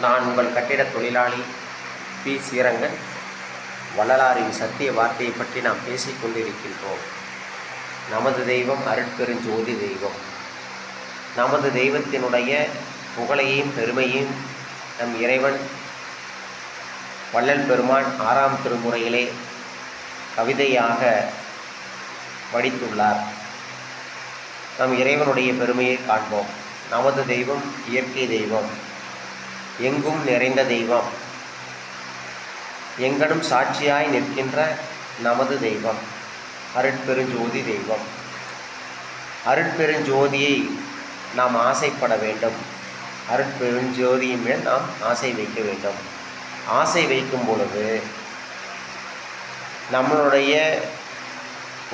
நான் உங்கள் கட்டிடத் தொழிலாளி பி. ஸ்ரீரங்கன். வள்ளலாரின் சத்திய வார்த்தையை பற்றி நாம் பேசிக் கொண்டிருக்கின்றோம். நமது தெய்வம் அருட்பெருஞ்சோதி தெய்வம். நமது தெய்வத்தினுடைய புகழையும் பெருமையும் நம் இறைவன் வள்ளல் பெருமான் 6ஆம் திருமுறையிலே கவிதையாக வடித்துள்ளார். நம் இறைவனுடைய பெருமையை காண்போம். நமது தெய்வம் இயற்கை தெய்வம், எங்கும் நிறைந்த தெய்வம், எங்கனும் சாட்சியாய் நிற்கின்ற நமது தெய்வம் அருட்பெருஞ்சோதி தெய்வம். அருட்பெருஞ்சோதியை நாம் ஆசைப்பட வேண்டும். அருட்பெருஞ்சோதியின் மேல் நாம் ஆசை வைக்க வேண்டும். ஆசை வைக்கும் பொழுது நம்மளுடைய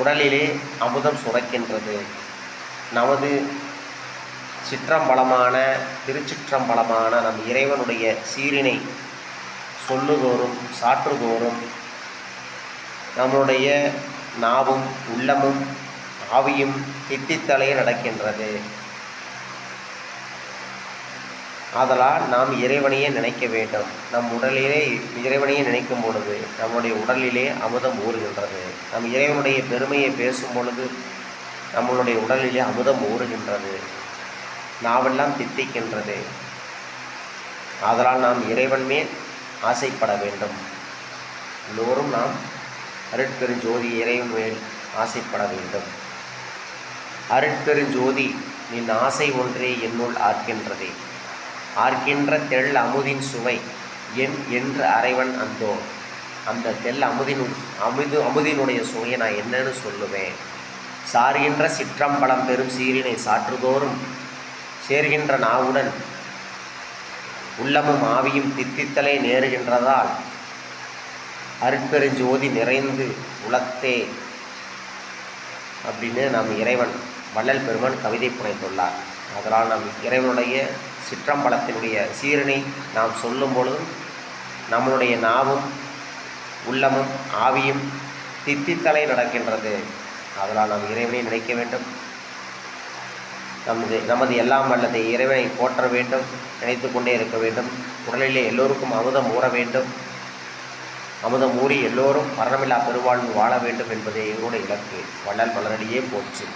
உடலிலே அமுதம் சுரக்கின்றது. நமது சிற்றம்பலமான திருச்சிற்றம்பலமான நம் இறைவனுடைய சீரினை சொல்லுதோறும் சாற்றுதோறும் நம்முடைய நாவும் உள்ளமும் ஆவியும் தித்தித்தலையே நடக்கின்றது. ஆதலால் நாம் இறைவனையே நினைக்க வேண்டும். நம் உடலிலே இறைவனையே நினைக்கும் பொழுது நம்முடைய உடலிலே அமுதம் ஊறுகின்றது. நம் இறைவனுடைய பெருமையை பேசும் பொழுது நம்மளுடைய உடலிலே அமுதம் ஊறுகின்றது, நாவெல்லாம் தித்திக்கின்றது. ஆதலால் நாம் இறைவன் மேல் ஆசைப்பட வேண்டும். எல்லோரும் நாம் அருட்பெருஞ்சோதி இறைவன் மேல் ஆசைப்பட வேண்டும். அருட்பெருஞ்சோதி நின் ஆசை ஒன்றே என்னுள் ஆர்க்கின்றதே, ஆர்க்கின்ற தெள் அமுதின் சுவை என் என்று அறைவன் அந்தோ. அந்த தெள் அமுதினுடைய சுவையை நான் என்னன்னு சொல்லுவேன். சார்கின்ற சிற்றம்பலம் பெரும் சீரினை சாற்றுதோறும் சேர்கின்ற நாவுடன் உள்ளமும் ஆவியும் தித்தித்தலை நேருகின்றதால் அருட்பெருஞ்சோதி நிறைந்து உலத்தே அப்படின்னு நம் இறைவன் வள்ளல் பெருமான் கவிதை புனைத்துள்ளார். அதனால் நம் இறைவனுடைய சிற்றம்பலத்தினுடைய சீரனை நாம் சொல்லும் பொழுதும் நம்மளுடைய நாவும் உள்ளமும் ஆவியும் தித்தித்தலை நடக்கின்றது. அதனால் நாம் இறைவனை நினைக்க வேண்டும். நமது எல்லாம் வல்லதை இறைவனை போற்ற வேண்டும், நினைத்து கொண்டே இருக்க வேண்டும். உடலிலே எல்லோருக்கும் அமுதம் ஊற வேண்டும். அமுதம் ஊறி எல்லோரும் மரணமில்லா பெருவாழ்வு வாழ வேண்டும் என்பதே எங்களுடைய இலக்கு. வள்ளல் மலரடியே போற்றி.